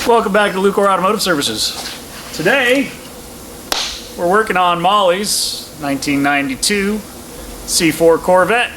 Welcome back to Lucore Automotive Services. Today, we're working on Molly's 1992 C4 Corvette.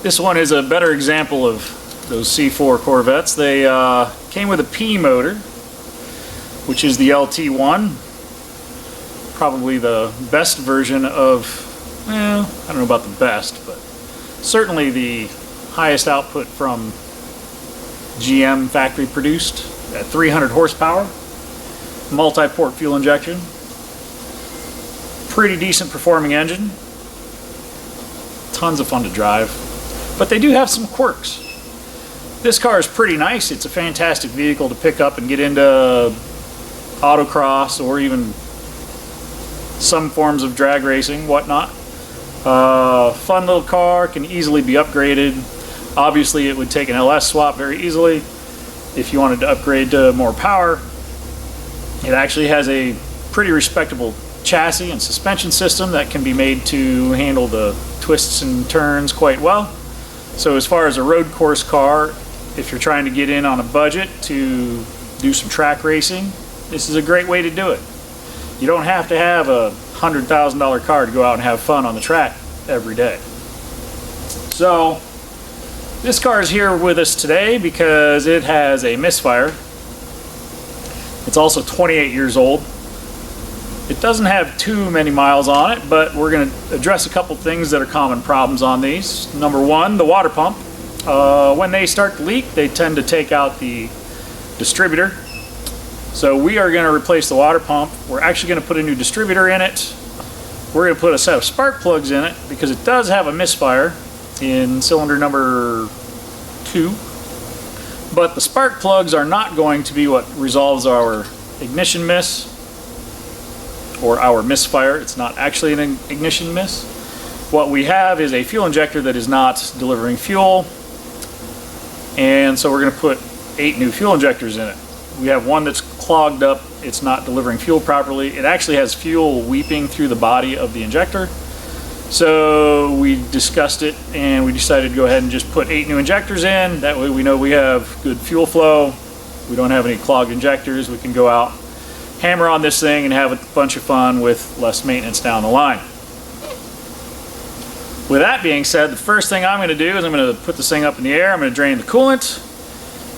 This one is a better example of those C4 Corvettes. They came with a P motor, which is the LT1. Probably the best version of, well, I don't know about the best, but certainly the highest output from GM factory produced at 300 horsepower, multi-port fuel injection, pretty decent performing engine, tons of fun to drive, but they do have some quirks. This car is pretty nice. It's a fantastic vehicle to pick up and get into autocross or even some forms of drag racing, whatnot. Fun little car, can easily be upgraded. Obviously it would take an LS swap very easily if you wanted to upgrade to more power. It actually has a pretty respectable chassis and suspension system that can be made to handle the twists and turns quite well. So as far as a road course car, if you're trying to get in on a budget to do some track racing, this is a great way to do it. You don't have to have a $100,000 car to go out and have fun on the track every day. So this car is here with us today because it has a misfire. It's also 28 years old. It doesn't have too many miles on it, but we're going to address a couple things that are common problems on these. Number one, the water pump. When they start to leak, they tend to take out the distributor. So we are going to replace the water pump. We're actually going to put a new distributor in it. We're going to put a set of spark plugs in it because it does have a misfire in cylinder number 2, but the spark plugs are not going to be what resolves our ignition miss or our misfire. It's not actually an ignition miss. What we have is a fuel injector that is not delivering fuel, and so we're going to put 8 new fuel injectors in it. We have one that's clogged up. It's not delivering fuel properly. It actually has fuel weeping through the body of the injector. So we discussed it and we decided to go ahead and just put 8 new injectors in. That way we know we have good fuel flow. We don't have any clogged injectors. We can go out, hammer on this thing, and have a bunch of fun with less maintenance down the line. With that being said, the first thing I'm going to do is I'm going to put this thing up in the air. I'm going to drain the coolant.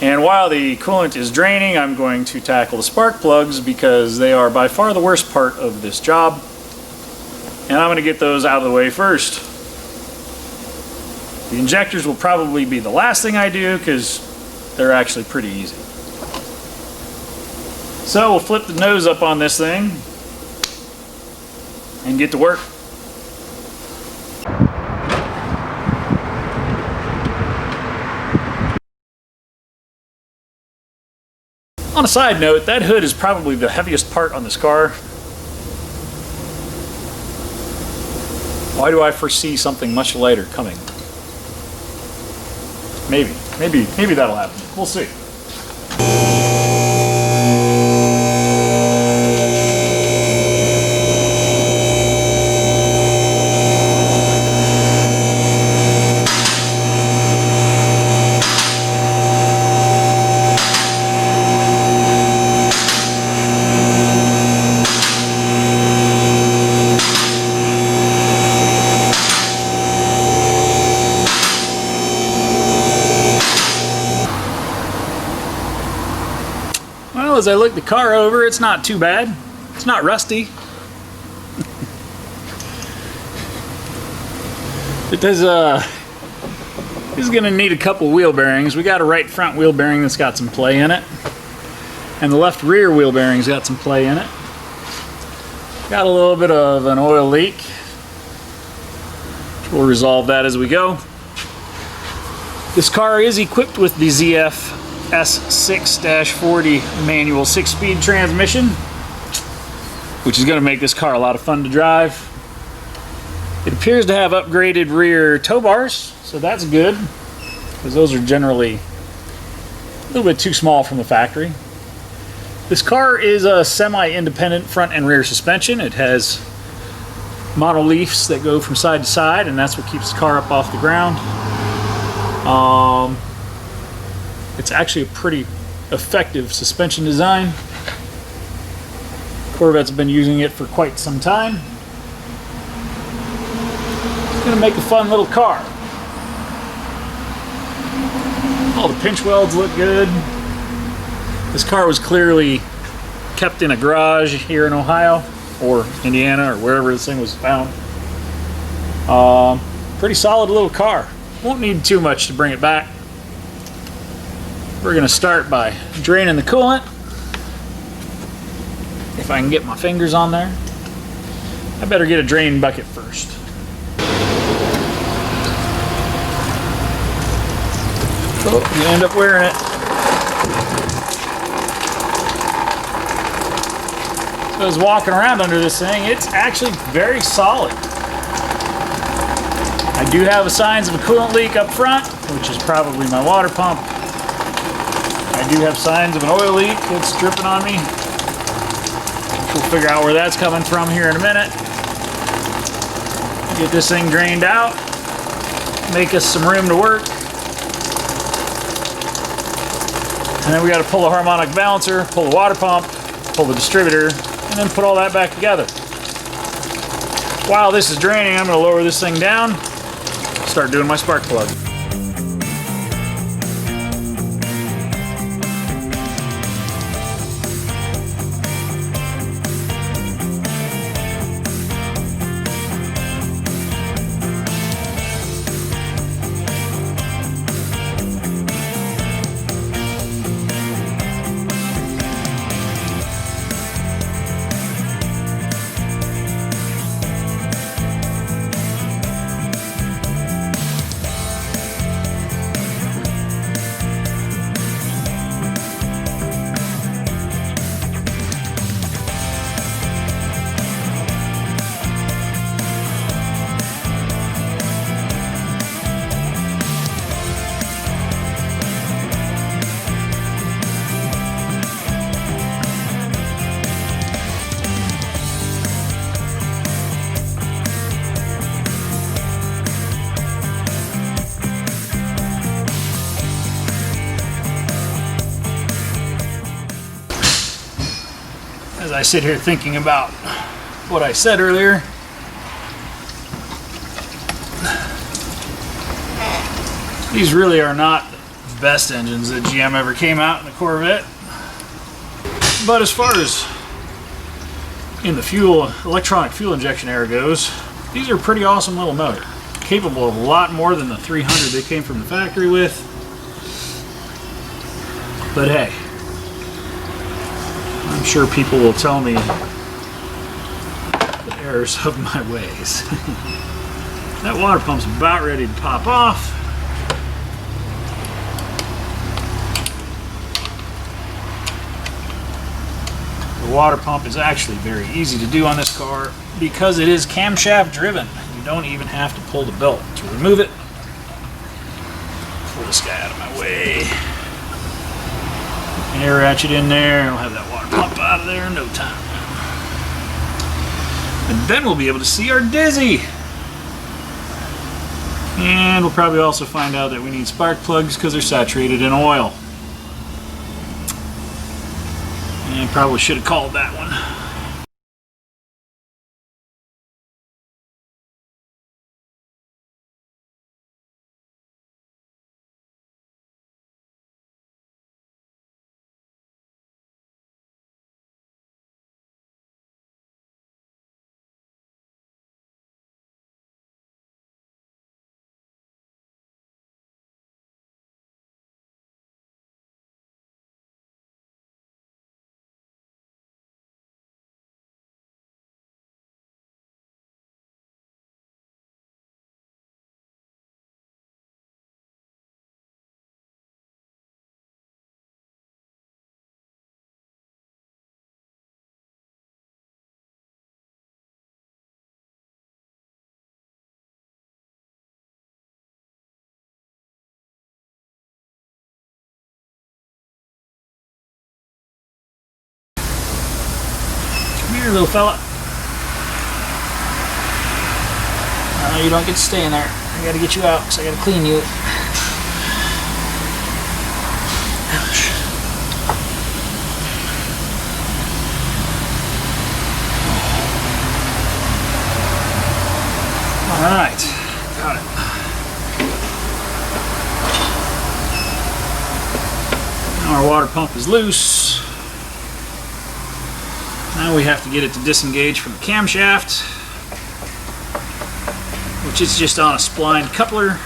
And while the coolant is draining, I'm going to tackle the spark plugs because they are by far the worst part of this job. And I'm going to get those out of the way first. The injectors will probably be the last thing I do because they're actually pretty easy. So we'll flip the nose up on this thing and get to work. On a side note, that hood is probably the heaviest part on this car. Why do I foresee something much lighter coming? Maybe that'll happen. We'll see. Well, as I look the car over, it's not too bad. It's not rusty. It does, this is gonna need a couple wheel bearings. We got a right front wheel bearing that's got some play in it. And the left rear wheel bearing's got some play in it. Got a little bit of an oil leak. We'll resolve that as we go. This car is equipped with the ZF S6-40 manual 6-speed transmission, which is going to make this car a lot of fun to drive. It appears to have upgraded rear tow bars, so that's good because those are generally a little bit too small from the factory. This car is a semi-independent front and rear suspension. It has monoleafs that go from side to side, and that's what keeps the car up off the ground. It's actually a pretty effective suspension design. Corvette's been using it for quite some time. It's going to make a fun little car. All the pinch welds look good. This car was clearly kept in a garage here in Ohio or Indiana or wherever this thing was found. Pretty solid little car. Won't need too much to bring it back. We're going to start by draining the coolant. If I can get my fingers on there. I better get a drain bucket first. Oh, you end up wearing it. So I was walking around under this thing. It's actually very solid. I do have signs of a coolant leak up front, which is probably my water pump. I do have signs of an oil leak that's dripping on me. We'll figure out where that's coming from here in a minute. Get this thing drained out. Make us some room to work. And then we got to pull the harmonic balancer, pull the water pump, pull the distributor, and then put all that back together. While this is draining, I'm going to lower this thing down, start doing my spark plug. As I sit here thinking about what I said earlier, these really are not the best engines that GM ever came out in the Corvette. But as far as in the electronic fuel injection era goes, these are a pretty awesome little motor. Capable of a lot more than the 300 they came from the factory with. But hey, I'm sure people will tell me the errors of my ways. That water pump's about ready to pop off. The water pump is actually very easy to do on this car because it is camshaft driven. You don't even have to pull the belt to remove it. Pull this guy out of my way. Air ratchet in there, and we'll have that water pump out of there in no time. And then we'll be able to see our dizzy. And we'll probably also find out that we need spark plugs because they're saturated in oil. And probably should have called that one. Here, little fella. No, you don't get to stay in there. I gotta get you out because I gotta clean you. Ouch. Our water pump is loose. Now we have to get it to disengage from the camshaft, which is just on a splined coupler.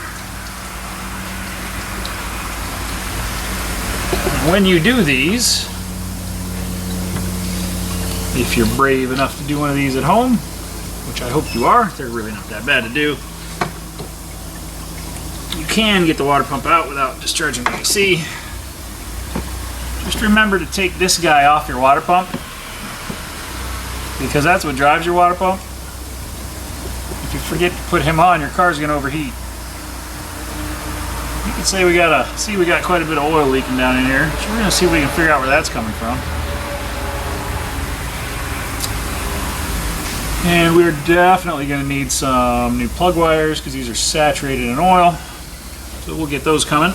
And when you do these, if you're brave enough to do one of these at home, which I hope you are, they're really not that bad to do, you can get the water pump out without discharging the AC. Just remember to take this guy off your water pump, because that's what drives your water pump. If you forget to put him on, your car's going to overheat. You can say we got quite a bit of oil leaking down in here. So we're going to see if we can figure out where that's coming from. And we're definitely going to need some new plug wires because these are saturated in oil. So we'll get those coming.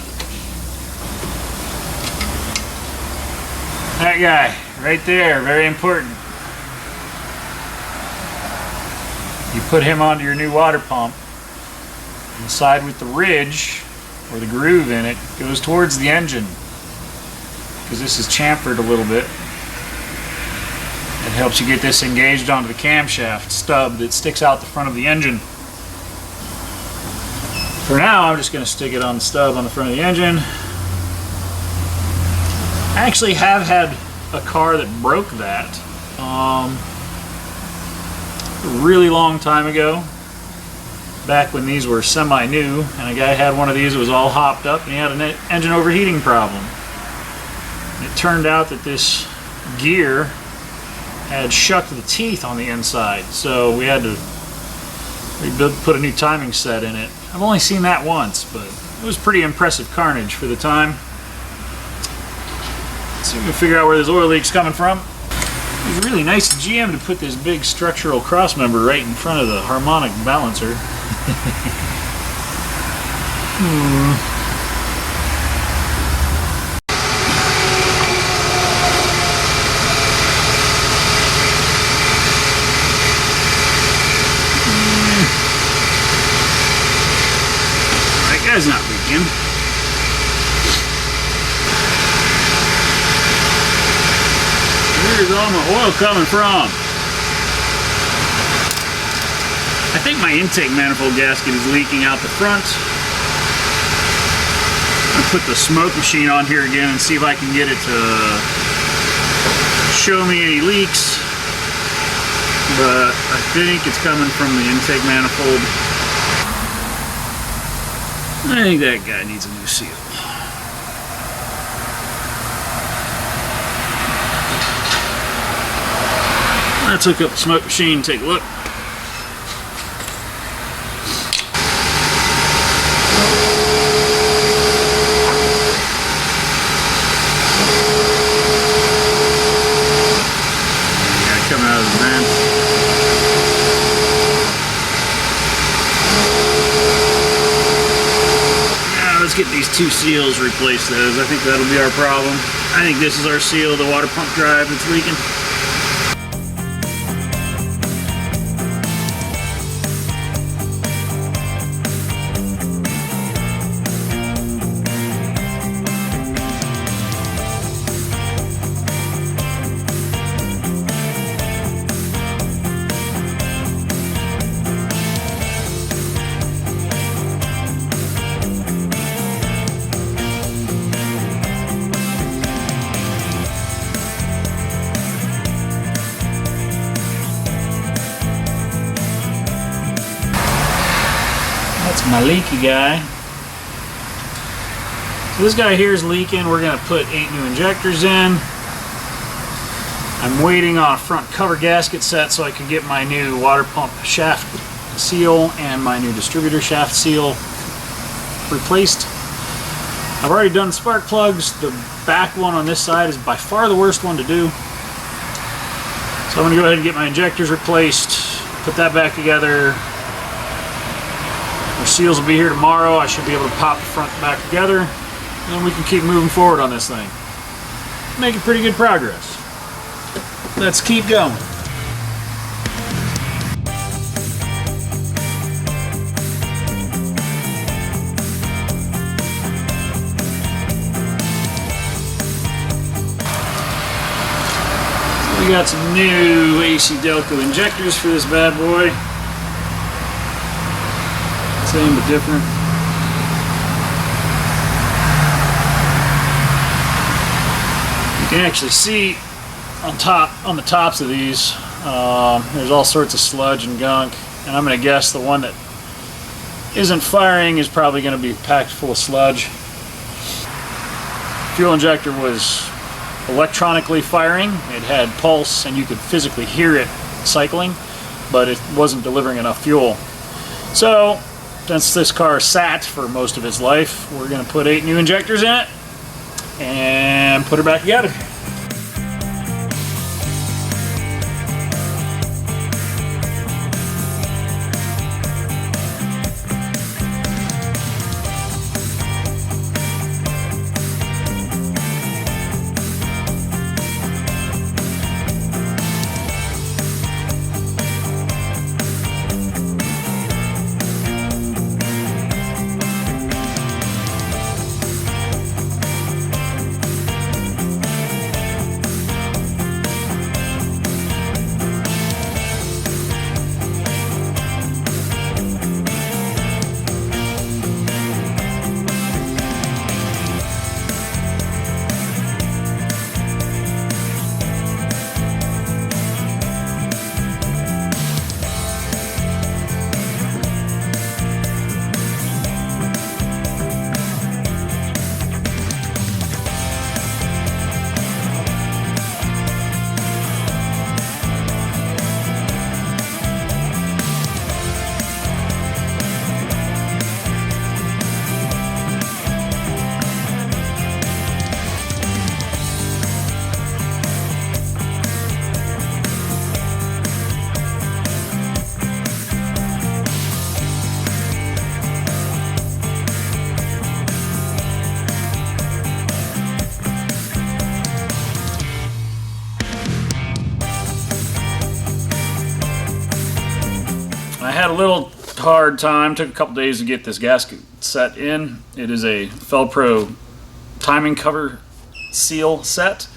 That guy right there, very important. You put him onto your new water pump. The side with the ridge or the groove in it goes towards the engine because this is chamfered a little bit. It helps you get this engaged onto the camshaft stub that sticks out the front of the engine. For now, I'm just going to stick it on the stub on the front of the engine. I actually have had a car that broke that a really long time ago, back when these were semi-new, and a guy had one of these that was all hopped up and he had an engine overheating problem. And it turned out that this gear had shucked the teeth on the inside, so we had to put a new timing set in it. I've only seen that once, but it was pretty impressive carnage for the time. So we can figure out where this oil leak's coming from. It was really nice of GM to put this big structural cross member right in front of the harmonic balancer. That guy's not leaking. Where's all my oil coming from? I think my intake manifold gasket is leaking out the front. I'll put the smoke machine on here again and see if I can get it to show me any leaks. But I think it's coming from the intake manifold. I think that guy needs a new seal. Let's hook up the smoke machine and take a look. Yeah, coming out of the vent. Now let's get these two seals, replace those. I think that'll be our problem. I think this is our seal, the water pump drive that's leaking. My leaky guy. So this guy here is leaking. We're going to put 8 new injectors in. I'm waiting on a front cover gasket set so I can get my new water pump shaft seal and my new distributor shaft seal replaced. I've already done spark plugs. The back one on this side is by far the worst one to do. So I'm going to go ahead and get my injectors replaced, put that back together. Our seals will be here tomorrow. I should be able to pop the front and back together, and then we can keep moving forward on this thing. Making pretty good progress. Let's keep going. We got some new AC Delco injectors for this bad boy. Same but different. You can actually see on the tops of these, there's all sorts of sludge and gunk, and I'm going to guess the one that isn't firing is probably going to be packed full of sludge. Fuel injector was electronically firing. It had pulse and you could physically hear it cycling, but it wasn't delivering enough fuel. So since this car sat for most of its life, we're going to put 8 new injectors in it and put her back together. I had a little hard time, took a couple days to get this gasket set in. It is a Felpro timing cover seal set.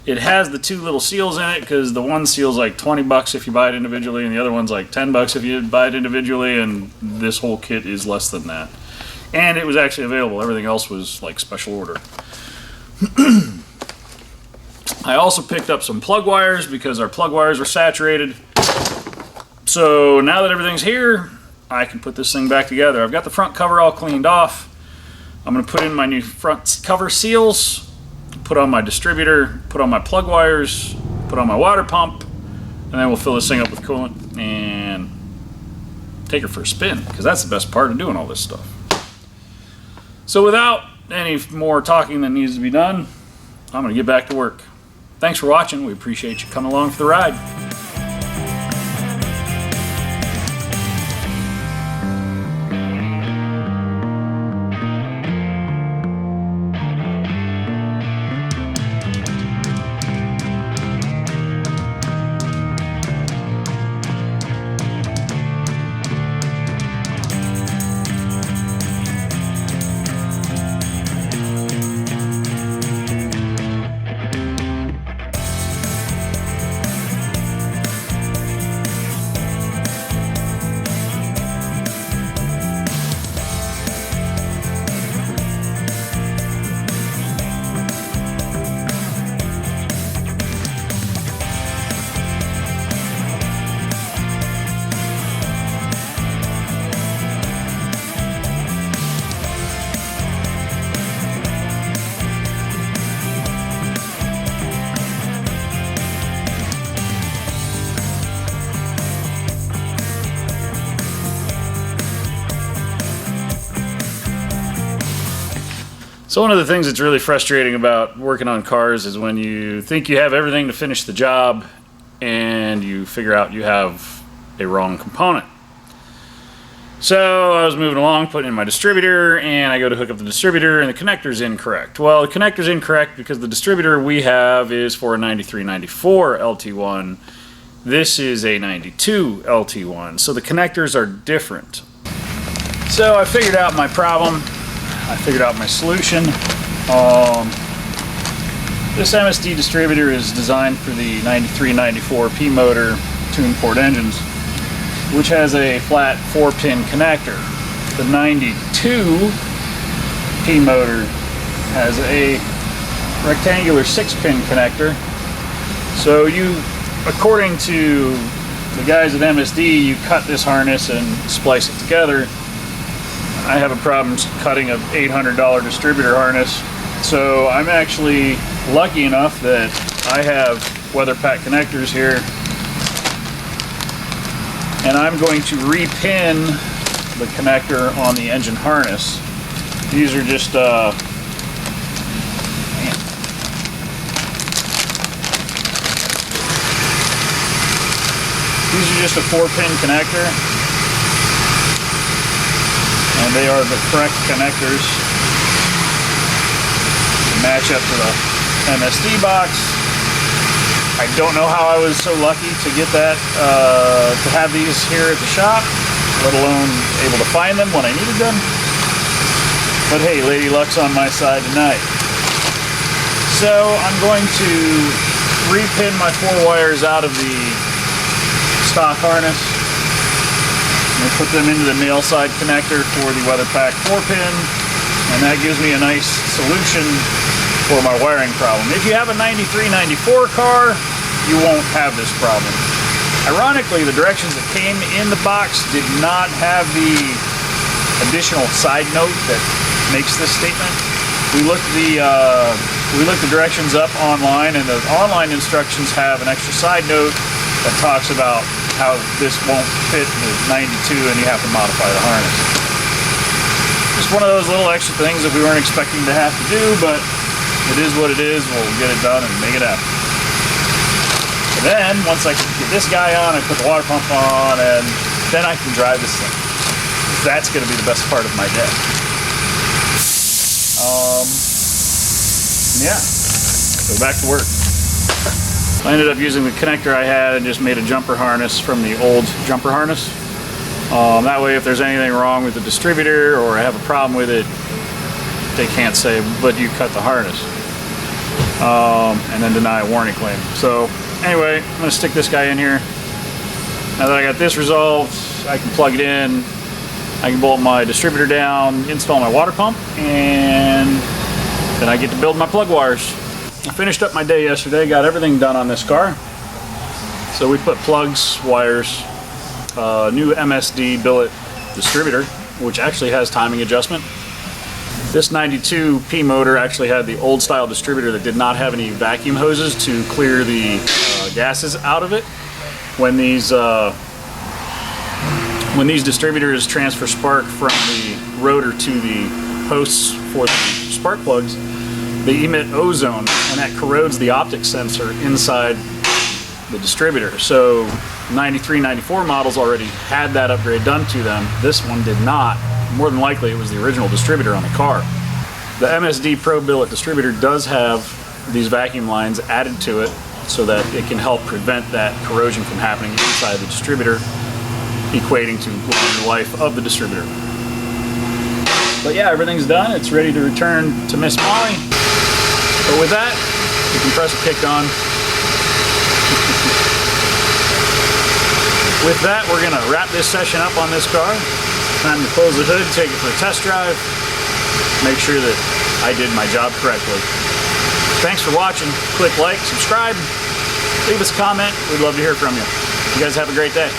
It has the 2 little seals in it because the one seal's like 20 bucks if you buy it individually and the other one's like 10 bucks if you buy it individually, and this whole kit is less than that. And it was actually available. Everything else was like special order. I also picked up some plug wires because our plug wires were saturated. So now that everything's here, I can put this thing back together. I've got the front cover all cleaned off. I'm going to put in my new front cover seals, put on my distributor, put on my plug wires, put on my water pump, and then we'll fill this thing up with coolant and take her for a spin, because that's the best part of doing all this stuff. So without any more talking that needs to be done, I'm going to get back to work. Thanks for watching. We appreciate you coming along for the ride. So one of the things that's really frustrating about working on cars is when you think you have everything to finish the job and you figure out you have a wrong component. So I was moving along, putting in my distributor, and I go to hook up the distributor and the connector's incorrect. Well, the connector's incorrect because the distributor we have is for a 93-94 LT1. This is a 92 LT1, so the connectors are different. So I figured out my problem. I figured out my solution. This MSD distributor is designed for the 93-94 P motor tuned port engines, which has a flat 4-pin connector. The 92 P motor has a rectangular 6-pin connector. So you, according to the guys at MSD, you cut this harness and splice it together. I have a problem cutting an $800 distributor harness, so I'm actually lucky enough that I have weather pack connectors here, and I'm going to repin the connector on the engine harness. These are just a 4-pin connector, and they are the correct connectors to match up to the MSD box. I don't know how I was so lucky to get that, to have these here at the shop, let alone able to find them when I needed them. But hey, Lady Luck's on my side tonight. So I'm going to repin my 4 wires out of the stock harness and put them into the male side connector for the weather pack 4-pin, and that gives me a nice solution for my wiring problem. If you have a 93-94 car, you won't have this problem. Ironically, the directions that came in the box did not have the additional side note that makes this statement. We looked the directions up online, and the online instructions have an extra side note that talks about how this won't fit the 92 and you have to modify the harness. Just one of those little extra things that we weren't expecting to have to do, but it is what it is. We'll get it done and make it happen. And then, once I get this guy on, I put the water pump on, and then I can drive this thing. That's going to be the best part of my day. Yeah, go back to work. I ended up using the connector I had and just made a jumper harness from the old jumper harness. That way, if there's anything wrong with the distributor or I have a problem with it, they can't say, but you cut the harness, and then deny a warranty claim. So anyway, I'm going to stick this guy in here. Now that I got this resolved, I can plug it in, I can bolt my distributor down, install my water pump, and then I get to build my plug wires. I finished up my day yesterday, got everything done on this car. So we put plugs, wires, new MSD billet distributor, which actually has timing adjustment. This 92 P motor actually had the old style distributor that did not have any vacuum hoses to clear the gases out of it. When these distributors transfer spark from the rotor to the posts for the spark plugs, they emit ozone, and that corrodes the optic sensor inside the distributor. So 93-94 models already had that upgrade done to them. This one did not. More than likely it was the original distributor on the car. The MSD Pro-Billet distributor does have these vacuum lines added to it so that it can help prevent that corrosion from happening inside the distributor, equating to longer life of the distributor. But yeah, everything's done. It's ready to return to Miss Molly. But with that, the compressor kicked on. With that, we're going to wrap this session up on this car. Time to close the hood, take it for a test drive, make sure that I did my job correctly. Thanks for watching. Click like, subscribe, leave us a comment. We'd love to hear from you. You guys have a great day.